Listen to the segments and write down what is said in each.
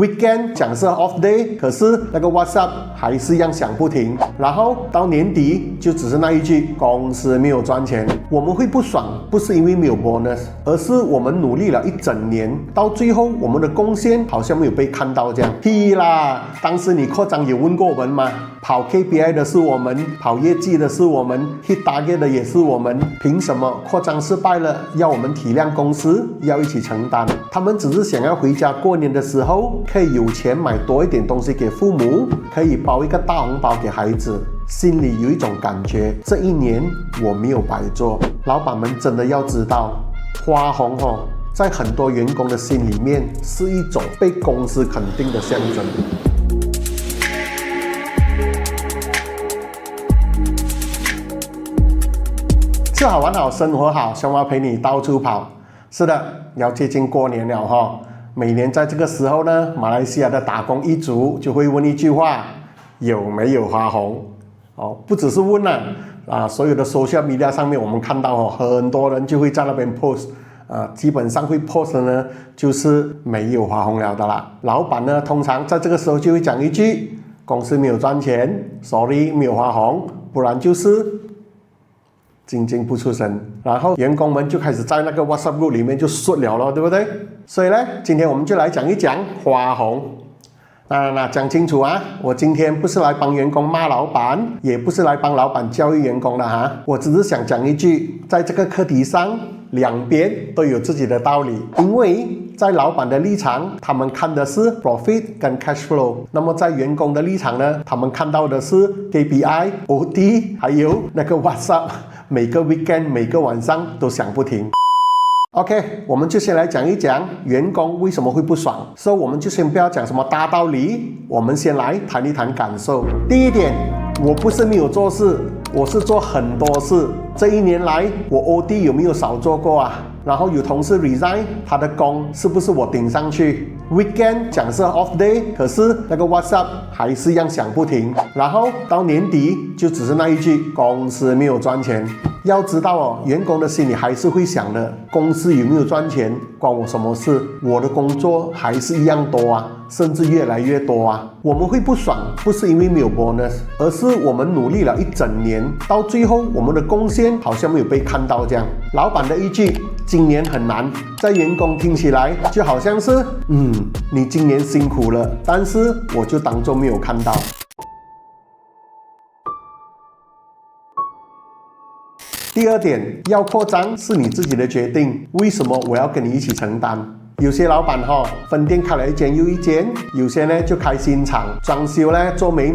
Weekend 讲是 off day， 可是那个 WhatsApp 还是一样响不停。然后到年底就只是那一句公司没有赚钱，我们会不爽，不是因为没有 bonus， 而是我们努力了一整年，到最后我们的贡献好像没有被看到这样。屁啦！当时你扩张有问过我们吗？跑 KPI 的是我们，跑业绩的是我们 ，hit target 的也是我们，凭什么扩张失败了要我们体谅公司，要一起承担？他们只是想要回家过年的时候可以有钱买多一点东西给父母，可以包一个大红包给孩子，心里有一种感觉，这一年我没有白做。老板们真的要知道，花红在很多员工的心里面是一种被公司肯定的象征。吃好玩好生活好，小猫陪你到处跑。是的，要接近过年了每年在这个时候呢，马来西亚的打工一族就会问一句话：有没有花红？不只是问所有的 social media 上面我们看到很多人就会在那边 post，基本上会 post 的呢就是没有花红了的啦。老板呢通常在这个时候就会讲一句：公司没有赚钱 ，sorry 没有花红，不然就是静静不出声，然后员工们就开始在那个 WhatsApp group 里面就说了对不对？所以呢，今天我们就来讲一讲花红。那讲清楚我今天不是来帮员工骂老板，也不是来帮老板教育员工的我只是想讲一句，在这个课题上，两边都有自己的道理。因为在老板的立场，他们看的是 profit 跟 cash flow， 那么在员工的立场呢，他们看到的是 KPI、OT 还有那个 WhatsApp， 每个 weekend 每个晚上都响不停。OK， 我们就先来讲一讲员工为什么会不爽。所以我们就先不要讲什么大道理，我们先来谈一谈感受。第一点，我不是没有做事，我是做很多事。这一年来，我 OT 有没有少做过然后有同事 resign， 他的工是不是我顶上去？ Weekend 讲是 off day， 可是那个 WhatsApp 还是一样响不停。然后到年底就只是那一句公司没有赚钱。要知道员工的心里还是会想的，公司有没有赚钱关我什么事？我的工作还是一样多甚至越来越多我们会不爽，不是因为没有 bonus， 而是我们努力了一整年，到最后我们的贡献好像没有被看到这样。老板的一句今年很难，在员工听起来就好像是你今年辛苦了，但是我就当作没有看到。第二点，要扩张是你自己的决定，为什么我要跟你一起承担？有些老板分店开了一间又一间，有些呢就开新厂，装修呢做美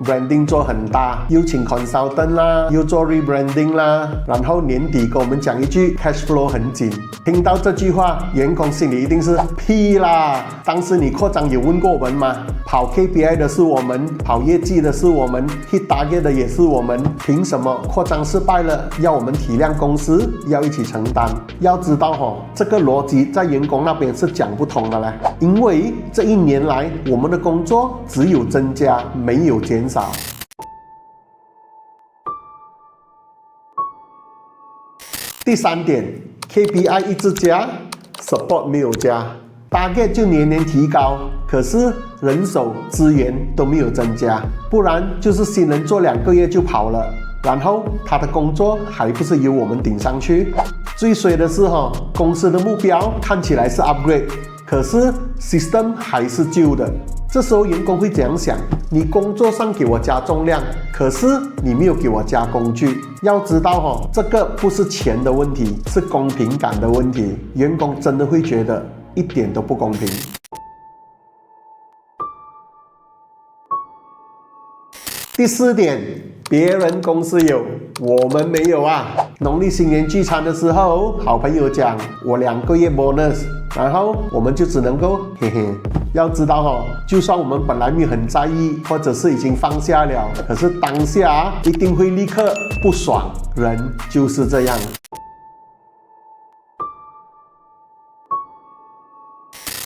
branding 做很大，又请 consultant 啦，又做 rebranding 啦，然后年底跟我们讲一句 cash flow 很紧。听到这句话，员工心里一定是屁啦！当时你扩张有问过我们吗？跑 KPI 的是我们，跑业绩的是我们， hit target 的也是我们，凭什么扩张失败了要我们体谅公司，要一起承担？要知道这个逻辑在员工那边是讲不通的嘞，因为这一年来我们的工作只有增加，没有减少。第三点 ，KPI 一直加 ，support 没有加 ，target 就年年提高，可是人手资源都没有增加，不然就是新人做2个月就跑了，然后他的工作还不是由我们顶上去。最衰的是公司的目标看起来是 upgrade， 可是 system 还是旧的。这时候员工会怎样想？你工作上给我加重量，可是你没有给我加工具。要知道这个不是钱的问题，是公平感的问题。员工真的会觉得一点都不公平。第4点，别人公司有，我们没有农历新年聚餐的时候，好朋友讲我2个月 bonus， 然后我们就只能够嘿嘿。要知道就算我们本来没有很在意，或者是已经放下了，可是当下一定会立刻不爽，人就是这样。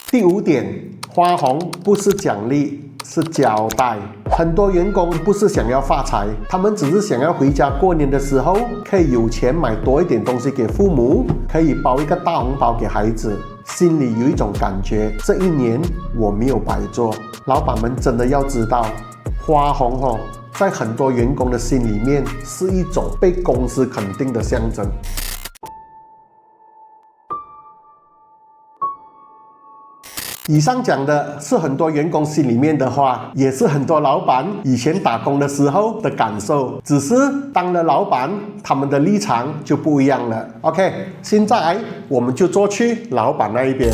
第5点，花红不是奖励，是交代。很多员工不是想要发财，他们只是想要回家过年的时候可以有钱买多一点东西给父母，可以包一个大红包给孩子，心里有一种感觉，这一年我没有白做。老板们真的要知道，花红在很多员工的心里面是一种被公司肯定的象征。以上讲的是很多员工心里面的话，也是很多老板以前打工的时候的感受，只是当了老板，他们的立场就不一样了。OK， 现在我们就坐去老板那一边。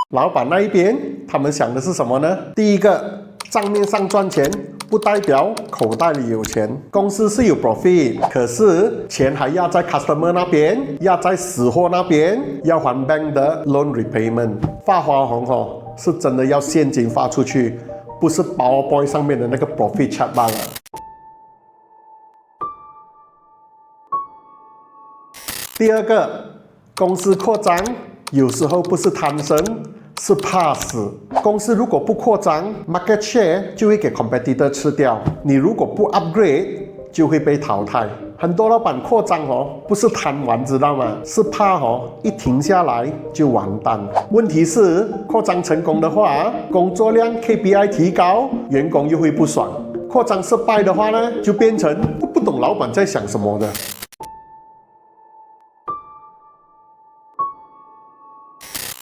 老板那一边，他们想的是什么呢？第一个，账面上赚钱不代表口袋里有钱，公司是有 profit， 可是钱还压在 customer 那边，压在死货那边，要还 bank 的 loan repayment。发花红是真的要现金发出去，不是 PowerPoint 上面的那个 profit chart 罢了。第二个，公司扩张有时候不是贪生，是怕死。公司如果不扩张 ，market share 就会给 competitor 吃掉。你如果不 upgrade， 就会被淘汰。很多老板扩张不是贪玩，知道吗？是怕一停下来就完蛋。问题是扩张成功的话，工作量 KPI 提高，员工又会不爽。扩张失败的话呢，就变成不懂老板在想什么的。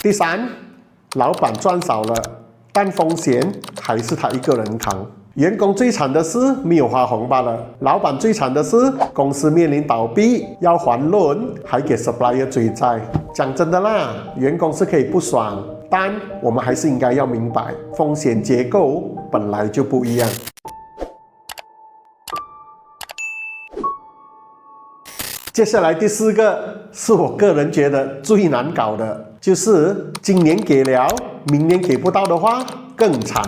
第三，老板赚少了，但风险还是他一个人扛。员工最惨的是没有花红罢了，老板最惨的是公司面临倒闭，要还 loan， 还给 supplier 追债。讲真的啦，员工是可以不爽，但我们还是应该要明白，风险结构本来就不一样。接下来第四个是我个人觉得最难搞的，就是今年给了，明年给不到的话更惨。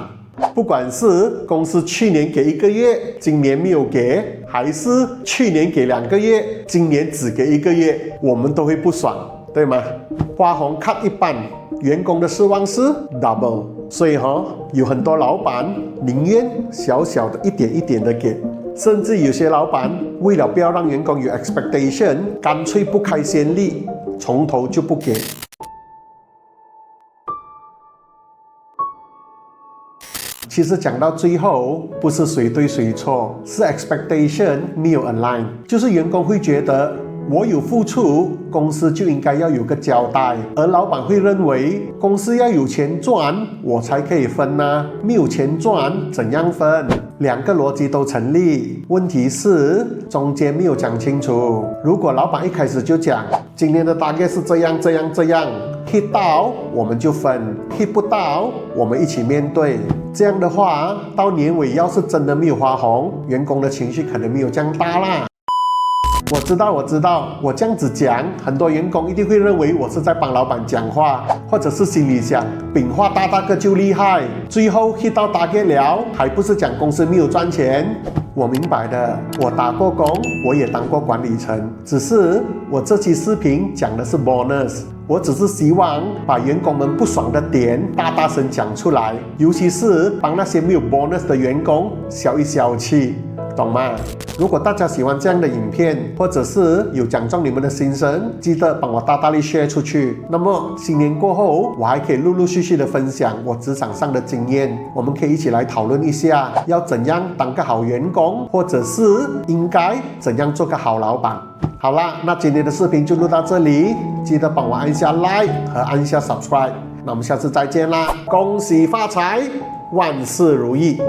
不管是公司去年给1个月，今年没有给，还是去年给2个月，今年只给1个月，我们都会不爽，对吗？花红 cut 一半，员工的失望是 double， 所以有很多老板宁愿小小的一点一点的给，甚至有些老板为了不要让员工有 expectation， 干脆不开先例，从头就不给。其实讲到最后，不是谁对谁错，是 expectation 没有 align， 就是员工会觉得我有付出，公司就应该要有个交代，而老板会认为公司要有钱赚，我才可以分啊，没有钱赚怎样分？两个逻辑都成立，问题是中间没有讲清楚。如果老板一开始就讲今年的 target 是这样，hit 到我们就分， hit 不到我们一起面对。这样的话，到年尾要是真的没有花红，员工的情绪可能没有这样大啦。我知道，我这样子讲，很多员工一定会认为我是在帮老板讲话，或者是心里想，饼画大个就厉害，最后 hit 到 target 了，还不是讲公司没有赚钱？我明白的，我打过工，我也当过管理层，只是我这期视频讲的是 bonus， 我只是希望把员工们不爽的点大声讲出来，尤其是帮那些没有 bonus 的员工消一消气，懂吗？如果大家喜欢这样的影片，或者是有讲中你们的心声，记得帮我大力 share 出去。那么新年过后，我还可以陆续的分享我职场上的经验，我们可以一起来讨论一下，要怎样当个好员工，或者是应该怎样做个好老板。好啦，那今天的视频就录到这里，记得帮我按下 like 和按下 subscribe。那我们下次再见啦，恭喜发财，万事如意。